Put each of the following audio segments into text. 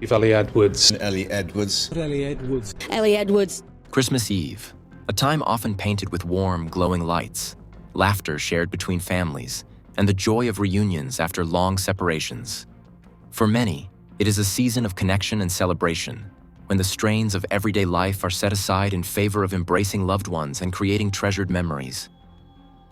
Elle Edwards. Elle Edwards. Elle Edwards. Elle Edwards. Christmas Eve, a time often painted with warm, glowing lights, laughter shared between families, and the joy of reunions after long separations. For many, it is a season of connection and celebration, when the strains of everyday life are set aside in favor of embracing loved ones and creating treasured memories.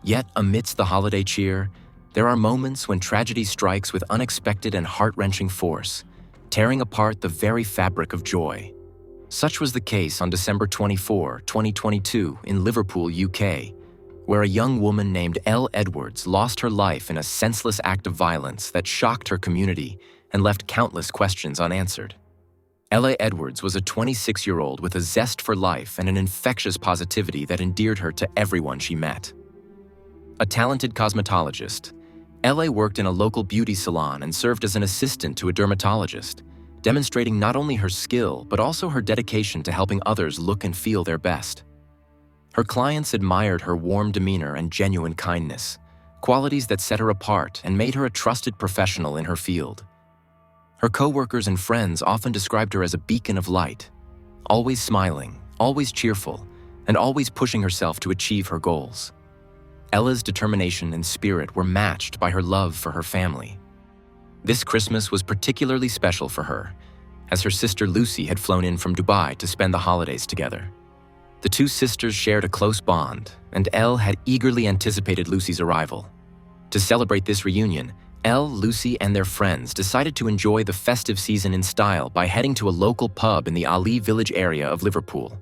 Yet, amidst the holiday cheer, there are moments when tragedy strikes with unexpected and heart-wrenching force, tearing apart the very fabric of joy. Such was the case on December 24, 2022, in Liverpool, UK, where a young woman named Elle Edwards lost her life in a senseless act of violence that shocked her community and left countless questions unanswered. Elle Edwards was a 26-year-old with a zest for life and an infectious positivity that endeared her to everyone she met. A talented cosmetologist, Elle worked in a local beauty salon and served as an assistant to a dermatologist, demonstrating not only her skill but also her dedication to helping others look and feel their best. Her clients admired her warm demeanor and genuine kindness, qualities that set her apart and made her a trusted professional in her field. Her co-workers and friends often described her as a beacon of light, always smiling, always cheerful, and always pushing herself to achieve her goals. Ella's determination and spirit were matched by her love for her family. This Christmas was particularly special for her, as her sister Lucy had flown in from Dubai to spend the holidays together. The two sisters shared a close bond, and Elle had eagerly anticipated Lucy's arrival. To celebrate this reunion, Elle, Lucy, and their friends decided to enjoy the festive season in style by heading to a local pub in the Ali Village area of Liverpool.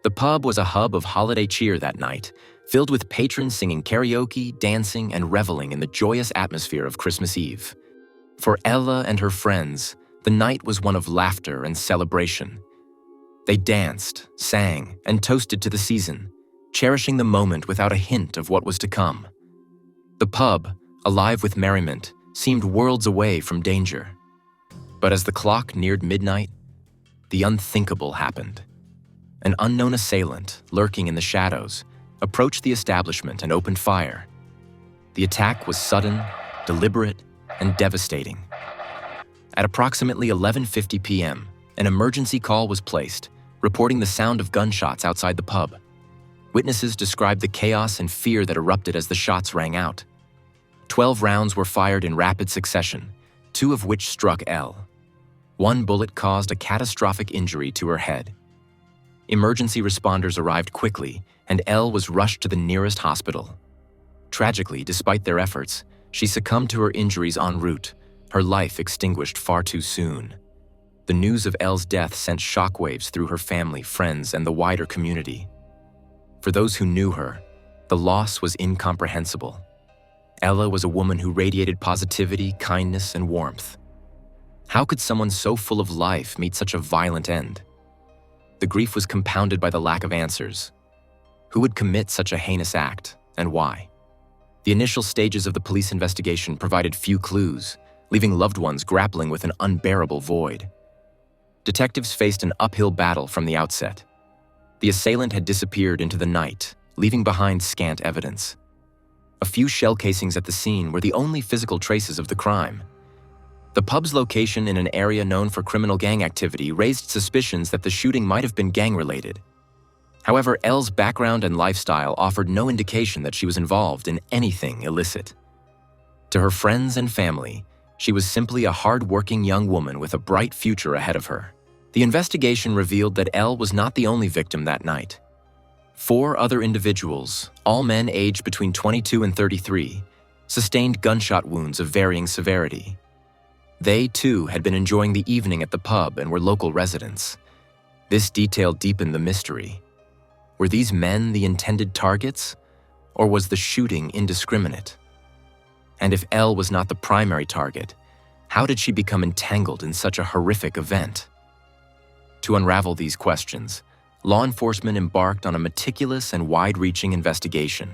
The pub was a hub of holiday cheer that night, filled with patrons singing karaoke, dancing, and reveling in the joyous atmosphere of Christmas Eve. For Ella and her friends, the night was one of laughter and celebration. They danced, sang, and toasted to the season, cherishing the moment without a hint of what was to come. The pub, alive with merriment, seemed worlds away from danger. But as the clock neared midnight, the unthinkable happened. An unknown assailant, lurking in the shadows, approached the establishment and opened fire. The attack was sudden, deliberate, and devastating. At approximately 11:50 p.m., an emergency call was placed, reporting the sound of gunshots outside the pub. Witnesses described the chaos and fear that erupted as the shots rang out. 12 rounds were fired in rapid succession, 2 of which struck Elle. 1 bullet caused a catastrophic injury to her head. Emergency responders arrived quickly, and Elle was rushed to the nearest hospital. Tragically, despite their efforts, she succumbed to her injuries en route, her life extinguished far too soon. The news of Elle's death sent shockwaves through her family, friends, and the wider community. For those who knew her, the loss was incomprehensible. Ella was a woman who radiated positivity, kindness, and warmth. How could someone so full of life meet such a violent end? The grief was compounded by the lack of answers. Who would commit such a heinous act, and why? The initial stages of the police investigation provided few clues, leaving loved ones grappling with an unbearable void. Detectives faced an uphill battle from the outset. The assailant had disappeared into the night, leaving behind scant evidence. A few shell casings at the scene were the only physical traces of the crime. The pub's location in an area known for criminal gang activity raised suspicions that the shooting might have been gang-related. However, Elle's background and lifestyle offered no indication that she was involved in anything illicit. To her friends and family, she was simply a hard-working young woman with a bright future ahead of her. The investigation revealed that Elle was not the only victim that night. 4 other individuals, all men aged between 22 and 33, sustained gunshot wounds of varying severity. They, too, had been enjoying the evening at the pub and were local residents. This detail deepened the mystery. Were these men the intended targets, or was the shooting indiscriminate? And if Elle was not the primary target, how did she become entangled in such a horrific event? To unravel these questions, law enforcement embarked on a meticulous and wide-reaching investigation.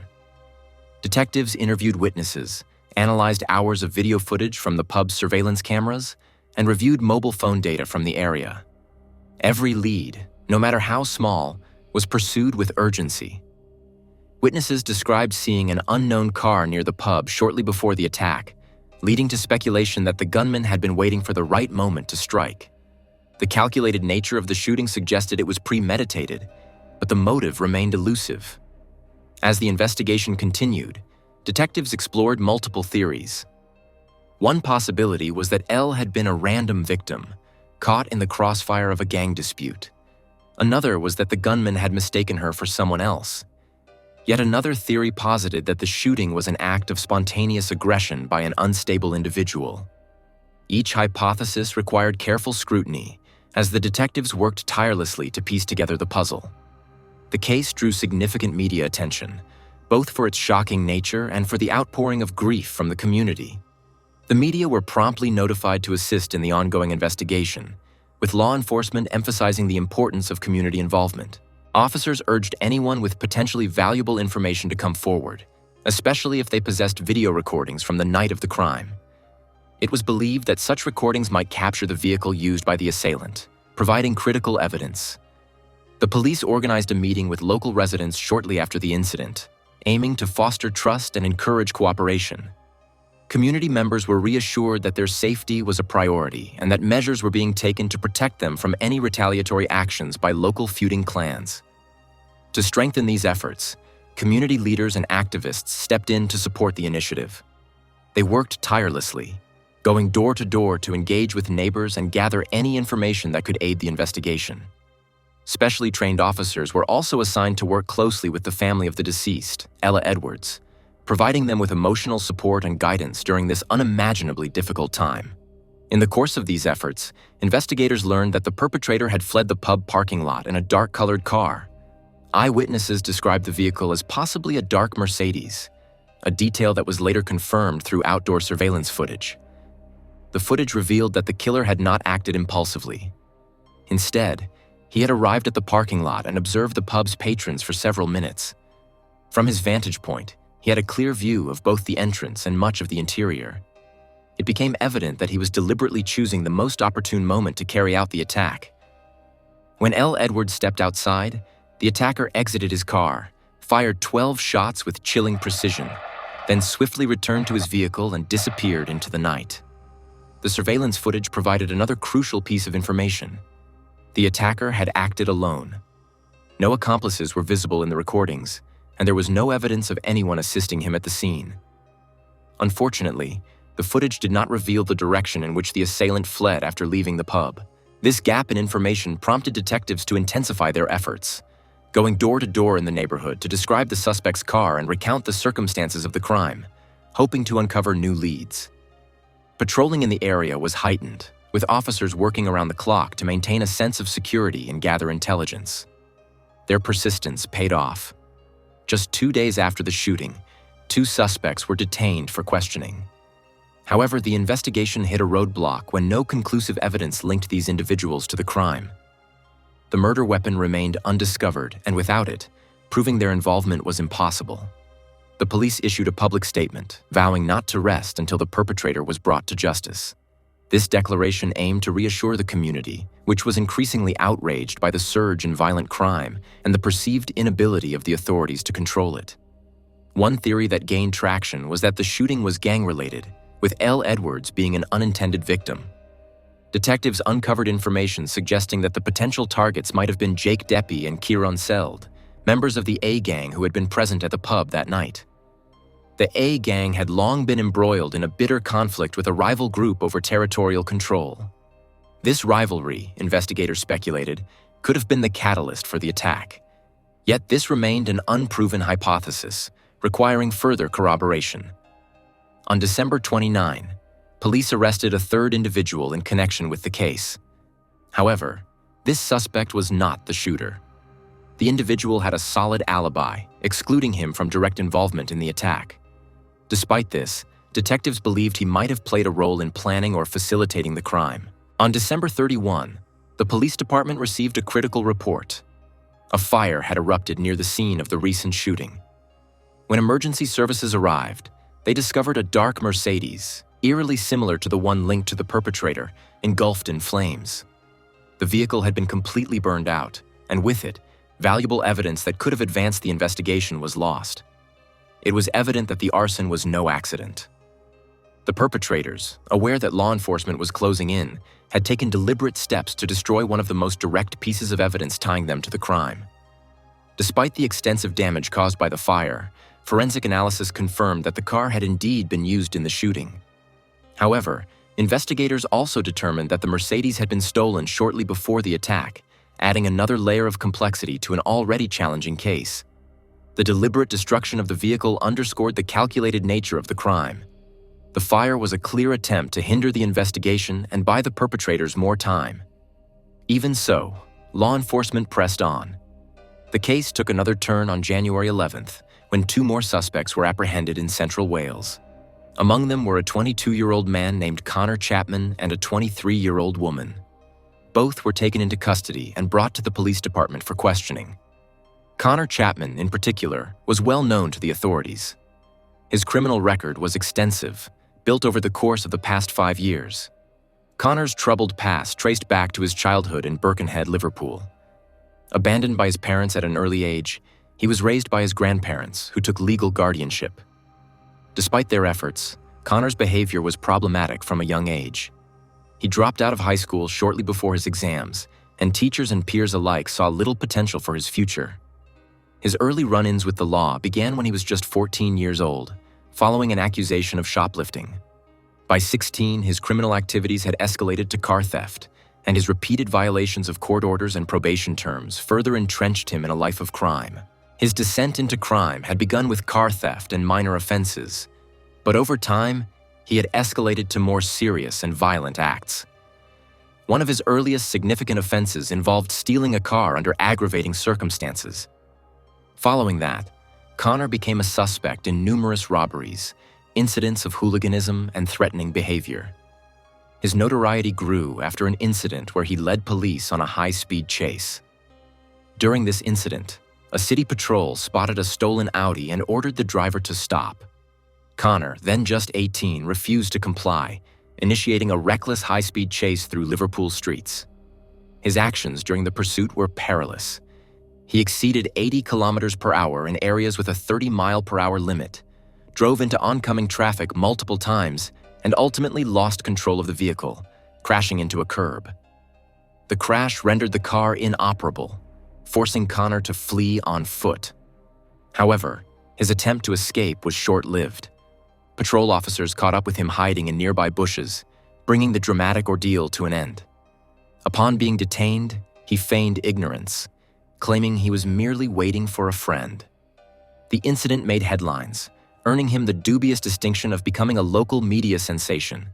Detectives interviewed witnesses, analyzed hours of video footage from the pub's surveillance cameras, and reviewed mobile phone data from the area. Every lead, no matter how small, was pursued with urgency. Witnesses described seeing an unknown car near the pub shortly before the attack, leading to speculation that the gunman had been waiting for the right moment to strike. The calculated nature of the shooting suggested it was premeditated, but the motive remained elusive. As the investigation continued, detectives explored multiple theories. One possibility was that Elle had been a random victim, caught in the crossfire of a gang dispute. Another was that the gunman had mistaken her for someone else. Yet another theory posited that the shooting was an act of spontaneous aggression by an unstable individual. Each hypothesis required careful scrutiny, as the detectives worked tirelessly to piece together the puzzle. The case drew significant media attention, both for its shocking nature and for the outpouring of grief from the community. The media were promptly notified to assist in the ongoing investigation, with law enforcement emphasizing the importance of community involvement. Officers urged anyone with potentially valuable information to come forward, especially if they possessed video recordings from the night of the crime. It was believed that such recordings might capture the vehicle used by the assailant, providing critical evidence. The police organized a meeting with local residents shortly after the incident, aiming to foster trust and encourage cooperation. Community members were reassured that their safety was a priority and that measures were being taken to protect them from any retaliatory actions by local feuding clans. To strengthen these efforts, community leaders and activists stepped in to support the initiative. They worked tirelessly, going door to door to engage with neighbors and gather any information that could aid the investigation. Specially trained officers were also assigned to work closely with the family of the deceased, Elle Edwards, providing them with emotional support and guidance during this unimaginably difficult time. In the course of these efforts, investigators learned that the perpetrator had fled the pub parking lot in a dark-colored car. Eyewitnesses described the vehicle as possibly a dark Mercedes, a detail that was later confirmed through outdoor surveillance footage. The footage revealed that the killer had not acted impulsively. Instead, he had arrived at the parking lot and observed the pub's patrons for several minutes. From his vantage point, he had a clear view of both the entrance and much of the interior. It became evident that he was deliberately choosing the most opportune moment to carry out the attack. When Elle Edwards stepped outside, the attacker exited his car, fired 12 shots with chilling precision, then swiftly returned to his vehicle and disappeared into the night. The surveillance footage provided another crucial piece of information. The attacker had acted alone. No accomplices were visible in the recordings, and there was no evidence of anyone assisting him at the scene. Unfortunately, the footage did not reveal the direction in which the assailant fled after leaving the pub. This gap in information prompted detectives to intensify their efforts, going door to door in the neighborhood to describe the suspect's car and recount the circumstances of the crime, hoping to uncover new leads. Patrolling in the area was heightened, with officers working around the clock to maintain a sense of security and gather intelligence. Their persistence paid off. Just 2 days after the shooting, 2 suspects were detained for questioning. However, the investigation hit a roadblock when no conclusive evidence linked these individuals to the crime. The murder weapon remained undiscovered, and without it, proving their involvement was impossible. The police issued a public statement, vowing not to rest until the perpetrator was brought to justice. This declaration aimed to reassure the community, which was increasingly outraged by the surge in violent crime and the perceived inability of the authorities to control it. One theory that gained traction was that the shooting was gang-related, with Elle Edwards being an unintended victim. Detectives uncovered information suggesting that the potential targets might have been Jake Deppy and Kieron Seld, members of the A gang who had been present at the pub that night. The A gang had long been embroiled in a bitter conflict with a rival group over territorial control. This rivalry, investigators speculated, could have been the catalyst for the attack. Yet this remained an unproven hypothesis, requiring further corroboration. On December 29, police arrested a third individual in connection with the case. However, this suspect was not the shooter. The individual had a solid alibi, excluding him from direct involvement in the attack. Despite this, detectives believed he might have played a role in planning or facilitating the crime. On December 31, the police department received a critical report. A fire had erupted near the scene of the recent shooting. When emergency services arrived, they discovered a dark Mercedes, eerily similar to the one linked to the perpetrator, engulfed in flames. The vehicle had been completely burned out, and with it, valuable evidence that could have advanced the investigation was lost. It was evident that the arson was no accident. The perpetrators, aware that law enforcement was closing in, had taken deliberate steps to destroy one of the most direct pieces of evidence tying them to the crime. Despite the extensive damage caused by the fire, forensic analysis confirmed that the car had indeed been used in the shooting. However, investigators also determined that the Mercedes had been stolen shortly before the attack, adding another layer of complexity to an already challenging case. The deliberate destruction of the vehicle underscored the calculated nature of the crime. The fire was a clear attempt to hinder the investigation and buy the perpetrators more time. Even so, law enforcement pressed on. The case took another turn on January 11th, when 2 more suspects were apprehended in central Wales. Among them were a 22-year-old man named Connor Chapman and a 23-year-old woman. Both were taken into custody and brought to the police department for questioning. Connor Chapman, in particular, was well known to the authorities. His criminal record was extensive, built over the course of the past 5 years. Connor's troubled past traced back to his childhood in Birkenhead, Liverpool. Abandoned by his parents at an early age, he was raised by his grandparents, who took legal guardianship. Despite their efforts, Connor's behavior was problematic from a young age. He dropped out of high school shortly before his exams, and teachers and peers alike saw little potential for his future. His early run-ins with the law began when he was just 14 years old, following an accusation of shoplifting. By 16, his criminal activities had escalated to car theft, and his repeated violations of court orders and probation terms further entrenched him in a life of crime. His descent into crime had begun with car theft and minor offenses, but over time, he had escalated to more serious and violent acts. One of his earliest significant offenses involved stealing a car under aggravating circumstances. Following that, Connor became a suspect in numerous robberies, incidents of hooliganism, and threatening behavior. His notoriety grew after an incident where he led police on a high-speed chase. During this incident, a city patrol spotted a stolen Audi and ordered the driver to stop. Connor, then just 18, refused to comply, initiating a reckless high-speed chase through Liverpool streets. His actions during the pursuit were perilous. He exceeded 80 kilometers per hour in areas with a 30-mile-per-hour limit, drove into oncoming traffic multiple times, and ultimately lost control of the vehicle, crashing into a curb. The crash rendered the car inoperable, forcing Connor to flee on foot. However, his attempt to escape was short-lived. Patrol officers caught up with him hiding in nearby bushes, bringing the dramatic ordeal to an end. Upon being detained, he feigned ignorance, claiming he was merely waiting for a friend. The incident made headlines, earning him the dubious distinction of becoming a local media sensation.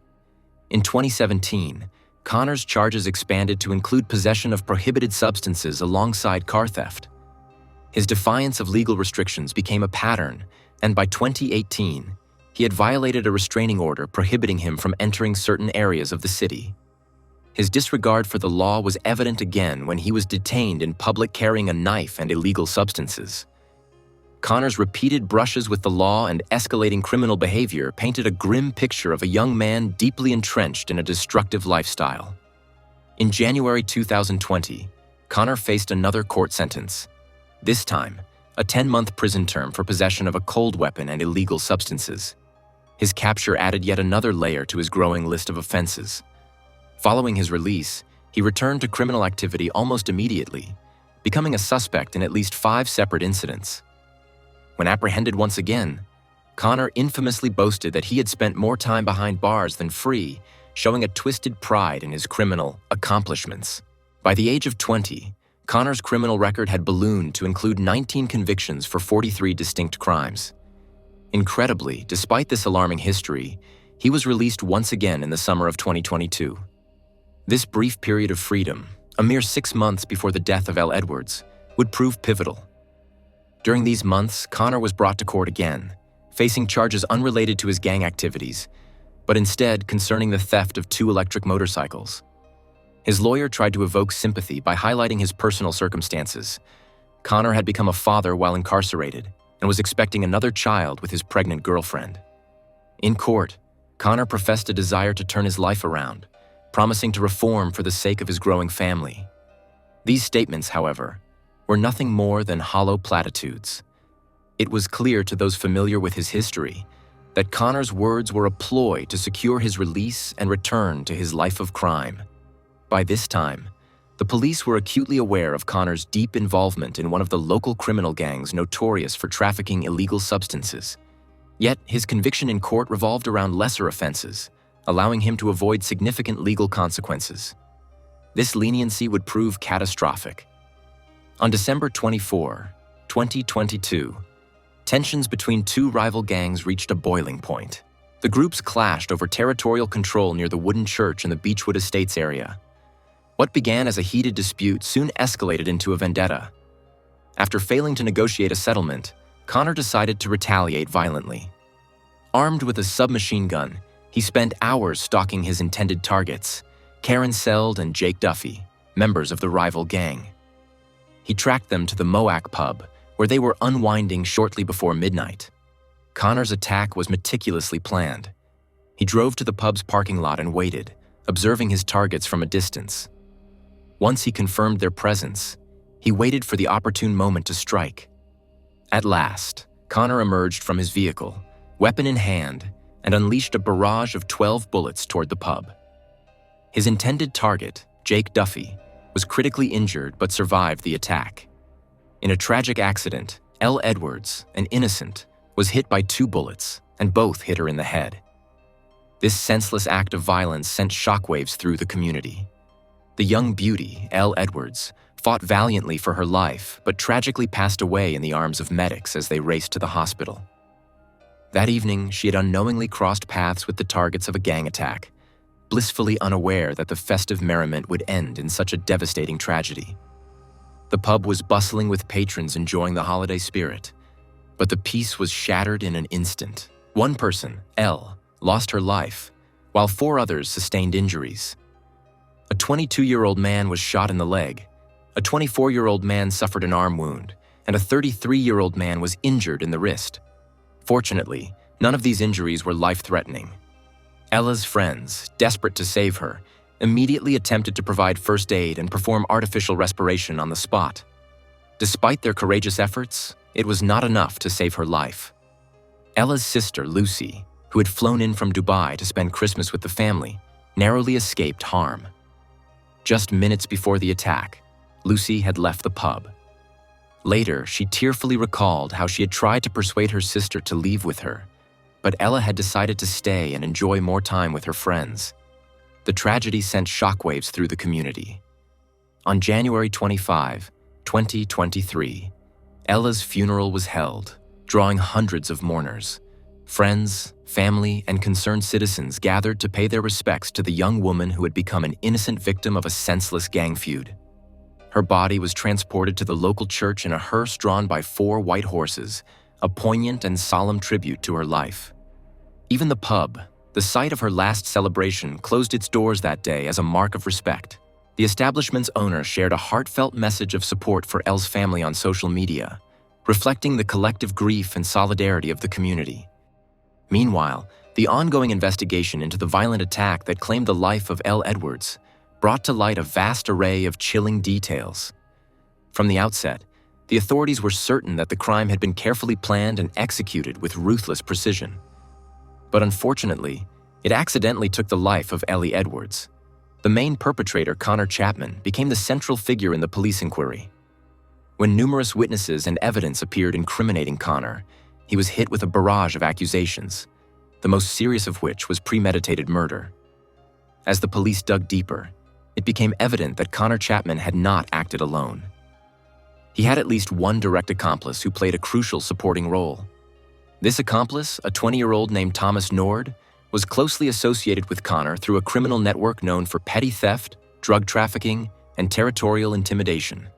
In 2017, Connor's charges expanded to include possession of prohibited substances alongside car theft. His defiance of legal restrictions became a pattern, and by 2018, he had violated a restraining order prohibiting him from entering certain areas of the city. His disregard for the law was evident again when he was detained in public carrying a knife and illegal substances. Connor's repeated brushes with the law and escalating criminal behavior painted a grim picture of a young man deeply entrenched in a destructive lifestyle. In January 2020, Connor faced another court sentence. This time, a 10-month prison term for possession of a cold weapon and illegal substances. His capture added yet another layer to his growing list of offenses. Following his release, he returned to criminal activity almost immediately, becoming a suspect in at least 5 separate incidents. When apprehended once again, Connor infamously boasted that he had spent more time behind bars than free, showing a twisted pride in his criminal accomplishments. By the age of 20, Connor's criminal record had ballooned to include 19 convictions for 43 distinct crimes. Incredibly, despite this alarming history, he was released once again in the summer of 2022. This brief period of freedom, a mere 6 months before the death of Elle Edwards, would prove pivotal. During these months, Connor was brought to court again, facing charges unrelated to his gang activities, but instead concerning the theft of 2 electric motorcycles. His lawyer tried to evoke sympathy by highlighting his personal circumstances. Connor had become a father while incarcerated and was expecting another child with his pregnant girlfriend. In court, Connor professed a desire to turn his life around, promising to reform for the sake of his growing family. These statements, however, were nothing more than hollow platitudes. It was clear to those familiar with his history that Connor's words were a ploy to secure his release and return to his life of crime. By this time, the police were acutely aware of Connor's deep involvement in one of the local criminal gangs notorious for trafficking illegal substances. Yet, his conviction in court revolved around lesser offenses, allowing him to avoid significant legal consequences. This leniency would prove catastrophic. On December 24, 2022, tensions between two rival gangs reached a boiling point. The groups clashed over territorial control near the wooden church in the Beechwood Estates area. What began as a heated dispute soon escalated into a vendetta. After failing to negotiate a settlement, Connor decided to retaliate violently. Armed with a submachine gun, he spent hours stalking his intended targets, Karen Seld and Jake Duffy, members of the rival gang. He tracked them to the Moac pub, where they were unwinding shortly before midnight. Connor's attack was meticulously planned. He drove to the pub's parking lot and waited, observing his targets from a distance. Once he confirmed their presence, he waited for the opportune moment to strike. At last, Connor emerged from his vehicle, weapon in hand, and unleashed a barrage of 12 bullets toward the pub. His intended target, Jake Duffy, was critically injured but survived the attack. In a tragic accident, Elle Edwards, an innocent, was hit by 2 bullets, and both hit her in the head. This senseless act of violence sent shockwaves through the community. The young beauty, Elle Edwards, fought valiantly for her life, but tragically passed away in the arms of medics as they raced to the hospital. That evening, she had unknowingly crossed paths with the targets of a gang attack, blissfully unaware that the festive merriment would end in such a devastating tragedy. The pub was bustling with patrons enjoying the holiday spirit, but the peace was shattered in an instant. One person, Elle, lost her life, while 4 others sustained injuries. A 22-year-old man was shot in the leg, a 24-year-old man suffered an arm wound, and a 33-year-old man was injured in the wrist. Fortunately, none of these injuries were life-threatening. Ella's friends, desperate to save her, immediately attempted to provide first aid and perform artificial respiration on the spot. Despite their courageous efforts, it was not enough to save her life. Ella's sister, Lucy, who had flown in from Dubai to spend Christmas with the family, narrowly escaped harm. Just minutes before the attack, Lucy had left the pub. Later, she tearfully recalled how she had tried to persuade her sister to leave with her, but Ella had decided to stay and enjoy more time with her friends. The tragedy sent shockwaves through the community. On January 25, 2023, Ella's funeral was held, drawing hundreds of mourners. Friends, family, and concerned citizens gathered to pay their respects to the young woman who had become an innocent victim of a senseless gang feud. Her body was transported to the local church in a hearse drawn by 4 white horses, a poignant and solemn tribute to her life. Even the pub, the site of her last celebration, closed its doors that day as a mark of respect. The establishment's owner shared a heartfelt message of support for Elle's family on social media, reflecting the collective grief and solidarity of the community. Meanwhile, the ongoing investigation into the violent attack that claimed the life of Elle Edwards brought to light a vast array of chilling details. From the outset, the authorities were certain that the crime had been carefully planned and executed with ruthless precision. But unfortunately, it accidentally took the life of Elle Edwards. The main perpetrator, Connor Chapman, became the central figure in the police inquiry. When numerous witnesses and evidence appeared incriminating Connor, he was hit with a barrage of accusations, the most serious of which was premeditated murder. As the police dug deeper, it became evident that Connor Chapman had not acted alone. He had at least one direct accomplice who played a crucial supporting role. This accomplice, a 20-year-old named Thomas Nord, was closely associated with Connor through a criminal network known for petty theft, drug trafficking, and territorial intimidation.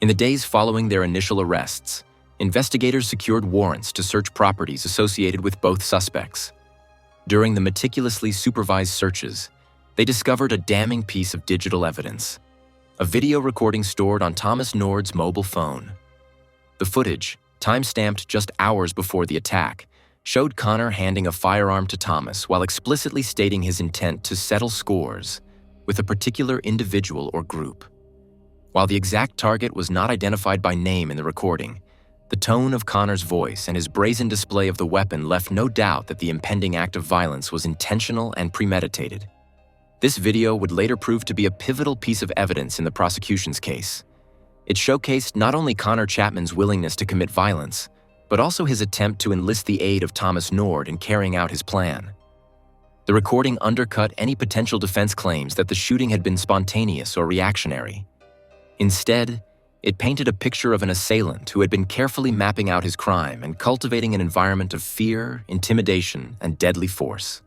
In the days following their initial arrests, investigators secured warrants to search properties associated with both suspects. During the meticulously supervised searches, they discovered a damning piece of digital evidence, a video recording stored on Thomas Nord's mobile phone. The footage, time-stamped just hours before the attack, showed Connor handing a firearm to Thomas while explicitly stating his intent to settle scores with a particular individual or group. While the exact target was not identified by name in the recording, The tone of Connor's voice and his brazen display of the weapon left no doubt that the impending act of violence was intentional and premeditated. This video would later prove to be a pivotal piece of evidence in the prosecution's case. It showcased not only Connor Chapman's willingness to commit violence, but also his attempt to enlist the aid of Thomas Nord in carrying out his plan. The recording undercut any potential defense claims that the shooting had been spontaneous or reactionary. Instead, it painted a picture of an assailant who had been carefully mapping out his crime and cultivating an environment of fear, intimidation, and deadly force.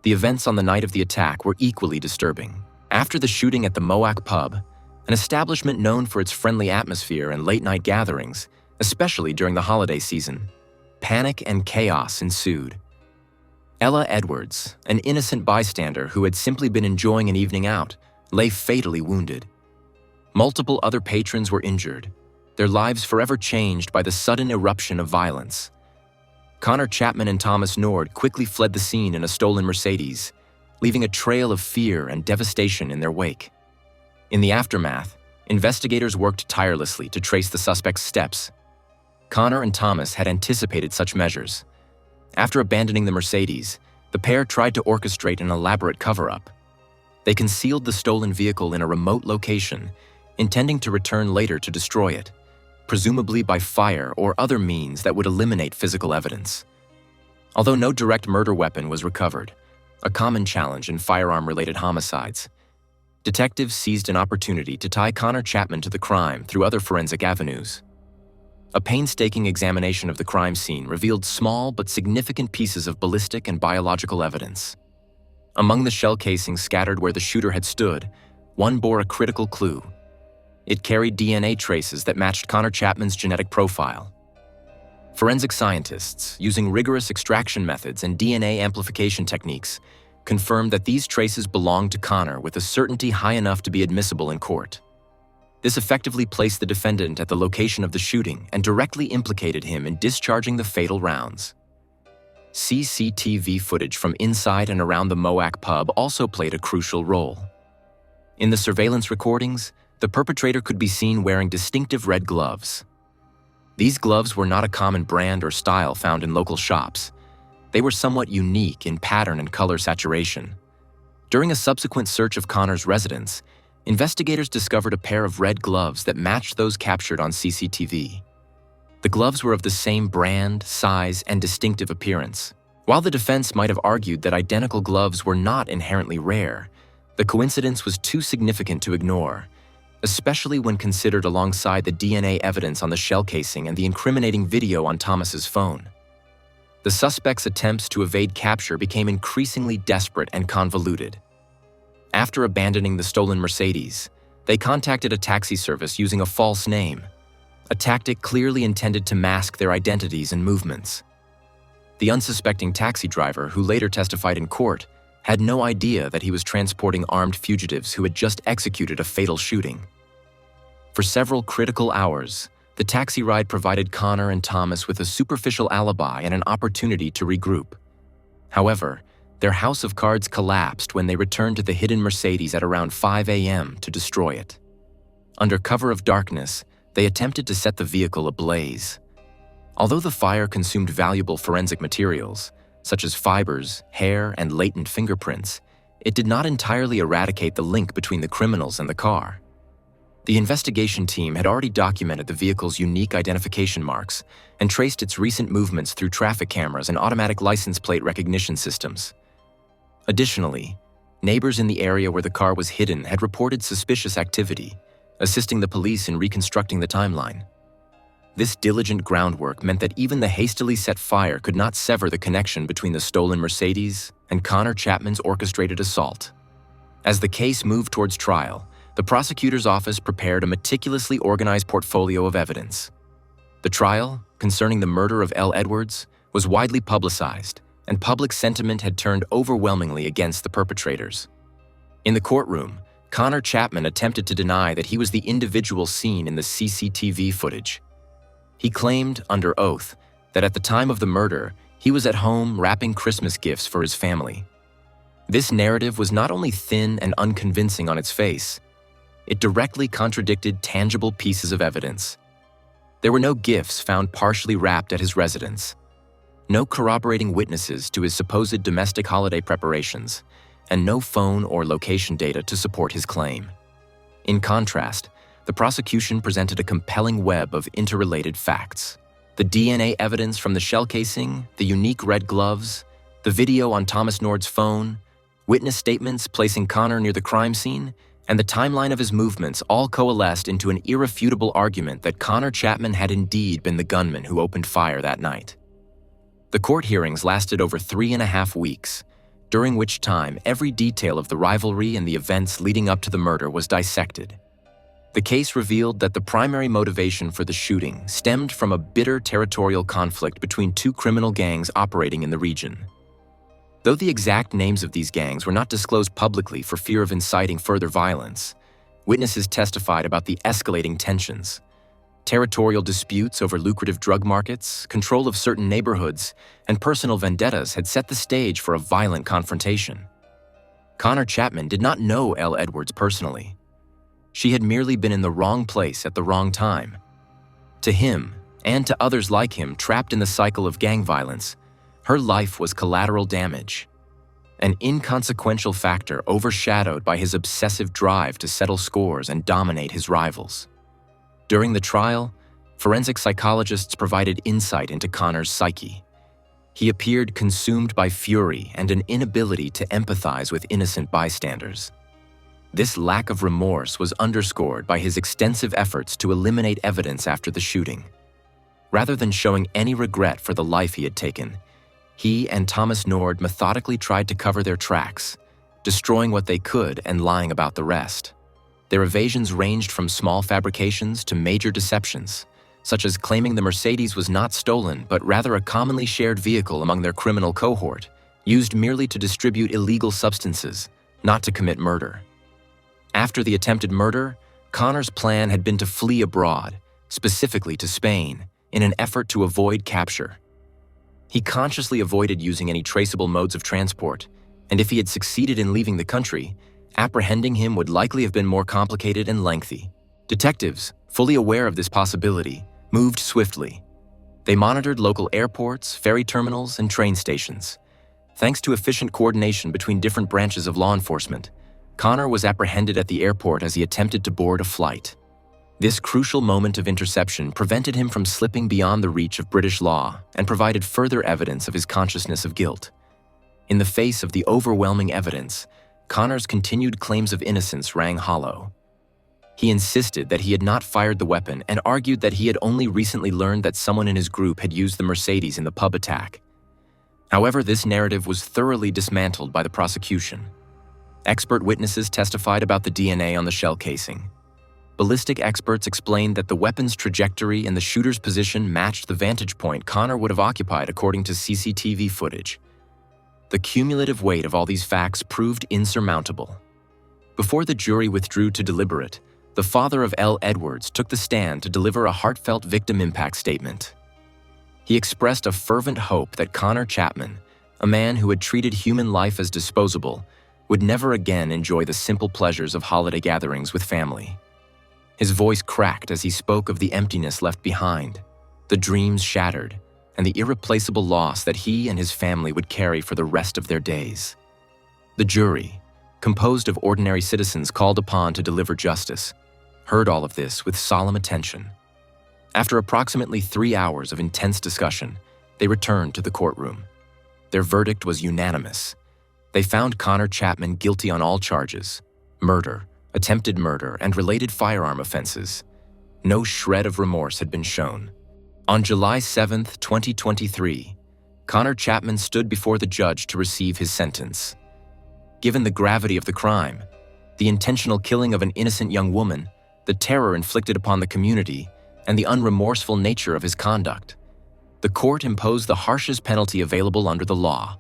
The events on the night of the attack were equally disturbing. After the shooting at the Moak pub, an establishment known for its friendly atmosphere and late-night gatherings, especially during the holiday season, panic and chaos ensued. Elle Edwards, an innocent bystander who had simply been enjoying an evening out, lay fatally wounded. Multiple other patrons were injured, their lives forever changed by the sudden eruption of violence. Connor Chapman and Thomas Nord quickly fled the scene in a stolen Mercedes, leaving a trail of fear and devastation in their wake. In the aftermath, investigators worked tirelessly to trace the suspect's steps. Connor and Thomas had anticipated such measures. After abandoning the Mercedes, the pair tried to orchestrate an elaborate cover-up. They concealed the stolen vehicle in a remote location, intending to return later to destroy it, presumably by fire or other means that would eliminate physical evidence. Although no direct murder weapon was recovered, a common challenge in firearm-related homicides, detectives seized an opportunity to tie Connor Chapman to the crime through other forensic avenues. A painstaking examination of the crime scene revealed small but significant pieces of ballistic and biological evidence. Among the shell casings scattered where the shooter had stood, one bore a critical clue. It carried DNA traces that matched Connor Chapman's genetic profile. Forensic scientists, using rigorous extraction methods and DNA amplification techniques, confirmed that these traces belonged to Connor with a certainty high enough to be admissible in court. This effectively placed the defendant at the location of the shooting and directly implicated him in discharging the fatal rounds. CCTV footage from inside and around the Moak pub also played a crucial role. In the surveillance recordings, the perpetrator could be seen wearing distinctive red gloves. These gloves were not a common brand or style found in local shops. They were somewhat unique in pattern and color saturation. During a subsequent search of Connor's residence, investigators discovered a pair of red gloves that matched those captured on CCTV. The gloves were of the same brand, size, and distinctive appearance. While the defense might have argued that identical gloves were not inherently rare, the coincidence was too significant to ignore, especially when considered alongside the DNA evidence on the shell casing and the incriminating video on Thomas's phone. The suspect's attempts to evade capture became increasingly desperate and convoluted. After abandoning the stolen Mercedes, they contacted a taxi service using a false name, a tactic clearly intended to mask their identities and movements. The unsuspecting taxi driver, who later testified in court, had no idea that he was transporting armed fugitives who had just executed a fatal shooting. For several critical hours, the taxi ride provided Connor and Thomas with a superficial alibi and an opportunity to regroup. However, their house of cards collapsed when they returned to the hidden Mercedes at around 5 a.m. to destroy it. Under cover of darkness, they attempted to set the vehicle ablaze. Although the fire consumed valuable forensic materials, such as fibers, hair, and latent fingerprints, it did not entirely eradicate the link between the criminals and the car. The investigation team had already documented the vehicle's unique identification marks and traced its recent movements through traffic cameras and automatic license plate recognition systems. Additionally, neighbors in the area where the car was hidden had reported suspicious activity, assisting the police in reconstructing the timeline. This diligent groundwork meant that even the hastily set fire could not sever the connection between the stolen Mercedes and Connor Chapman's orchestrated assault. As the case moved towards trial, the prosecutor's office prepared a meticulously organized portfolio of evidence. The trial, concerning the murder of Elle Edwards, was widely publicized, and public sentiment had turned overwhelmingly against the perpetrators. In the courtroom, Connor Chapman attempted to deny that he was the individual seen in the CCTV footage. He claimed, under oath, that at the time of the murder, he was at home wrapping Christmas gifts for his family. This narrative was not only thin and unconvincing on its face, it directly contradicted tangible pieces of evidence. There were no gifts found partially wrapped at his residence, no corroborating witnesses to his supposed domestic holiday preparations, and no phone or location data to support his claim. In contrast, the prosecution presented a compelling web of interrelated facts. The DNA evidence from the shell casing, the unique red gloves, the video on Thomas Nord's phone, witness statements placing Connor near the crime scene, and the timeline of his movements all coalesced into an irrefutable argument that Connor Chapman had indeed been the gunman who opened fire that night. The court hearings lasted over 3.5 weeks, during which time every detail of the rivalry and the events leading up to the murder was dissected. The case revealed that the primary motivation for the shooting stemmed from a bitter territorial conflict between two criminal gangs operating in the region. Though the exact names of these gangs were not disclosed publicly for fear of inciting further violence, witnesses testified about the escalating tensions. Territorial disputes over lucrative drug markets, control of certain neighborhoods, and personal vendettas had set the stage for a violent confrontation. Connor Chapman did not know Elle Edwards personally. She had merely been in the wrong place at the wrong time. To him, and to others like him trapped in the cycle of gang violence, her life was collateral damage, an inconsequential factor overshadowed by his obsessive drive to settle scores and dominate his rivals. During the trial, forensic psychologists provided insight into Connor's psyche. He appeared consumed by fury and an inability to empathize with innocent bystanders. This lack of remorse was underscored by his extensive efforts to eliminate evidence after the shooting. Rather than showing any regret for the life he had taken, he and Thomas Nord methodically tried to cover their tracks, destroying what they could and lying about the rest. Their evasions ranged from small fabrications to major deceptions, such as claiming the Mercedes was not stolen but rather a commonly shared vehicle among their criminal cohort, used merely to distribute illegal substances, not to commit murder. After the attempted murder, Connor's plan had been to flee abroad, specifically to Spain, in an effort to avoid capture. He consciously avoided using any traceable modes of transport, and if he had succeeded in leaving the country, apprehending him would likely have been more complicated and lengthy. Detectives, fully aware of this possibility, moved swiftly. They monitored local airports, ferry terminals, and train stations. Thanks to efficient coordination between different branches of law enforcement, Connor was apprehended at the airport as he attempted to board a flight. This crucial moment of interception prevented him from slipping beyond the reach of British law and provided further evidence of his consciousness of guilt. In the face of the overwhelming evidence, Connor's continued claims of innocence rang hollow. He insisted that he had not fired the weapon and argued that he had only recently learned that someone in his group had used the Mercedes in the pub attack. However, this narrative was thoroughly dismantled by the prosecution. Expert witnesses testified about the DNA on the shell casing. Ballistic experts explained that the weapon's trajectory and the shooter's position matched the vantage point Connor would have occupied according to CCTV footage. The cumulative weight of all these facts proved insurmountable. Before the jury withdrew to deliberate, the father of Elle Edwards took the stand to deliver a heartfelt victim impact statement. He expressed a fervent hope that Connor Chapman, a man who had treated human life as disposable, would never again enjoy the simple pleasures of holiday gatherings with family. His voice cracked as he spoke of the emptiness left behind, the dreams shattered, and the irreplaceable loss that he and his family would carry for the rest of their days. The jury, composed of ordinary citizens called upon to deliver justice, heard all of this with solemn attention. After approximately 3 hours of intense discussion, they returned to the courtroom. Their verdict was unanimous. They found Connor Chapman guilty on all charges: murder, attempted murder, and related firearm offenses. No shred of remorse had been shown. On July 7, 2023, Connor Chapman stood before the judge to receive his sentence. Given the gravity of the crime, the intentional killing of an innocent young woman, the terror inflicted upon the community, and the unremorseful nature of his conduct, the court imposed the harshest penalty available under the law.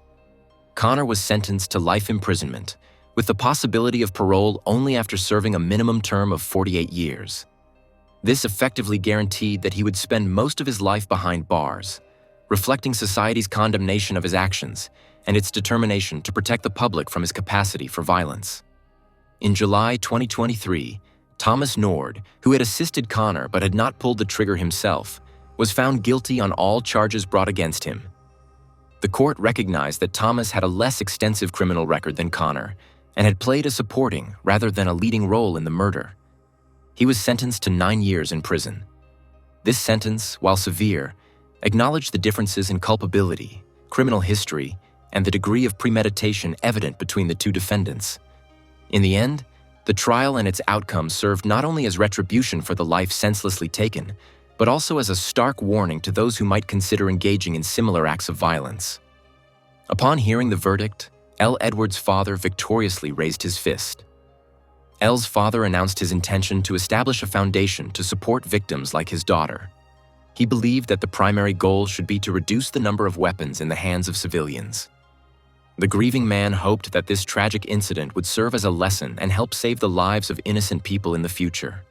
Connor was sentenced to life imprisonment, with the possibility of parole only after serving a minimum term of 48 years. This effectively guaranteed that he would spend most of his life behind bars, reflecting society's condemnation of his actions and its determination to protect the public from his capacity for violence. In July 2023, Thomas Nord, who had assisted Connor but had not pulled the trigger himself, was found guilty on all charges brought against him. The court recognized that Thomas had a less extensive criminal record than Connor and had played a supporting rather than a leading role in the murder. He was sentenced to 9 years in prison. This sentence, while severe, acknowledged the differences in culpability, criminal history, and the degree of premeditation evident between the two defendants. In the end, the trial and its outcome served not only as retribution for the life senselessly taken, but also as a stark warning to those who might consider engaging in similar acts of violence. Upon hearing the verdict, Elle Edwards' father victoriously raised his fist. Elle's father announced his intention to establish a foundation to support victims like his daughter. He believed that the primary goal should be to reduce the number of weapons in the hands of civilians. The grieving man hoped that this tragic incident would serve as a lesson and help save the lives of innocent people in the future.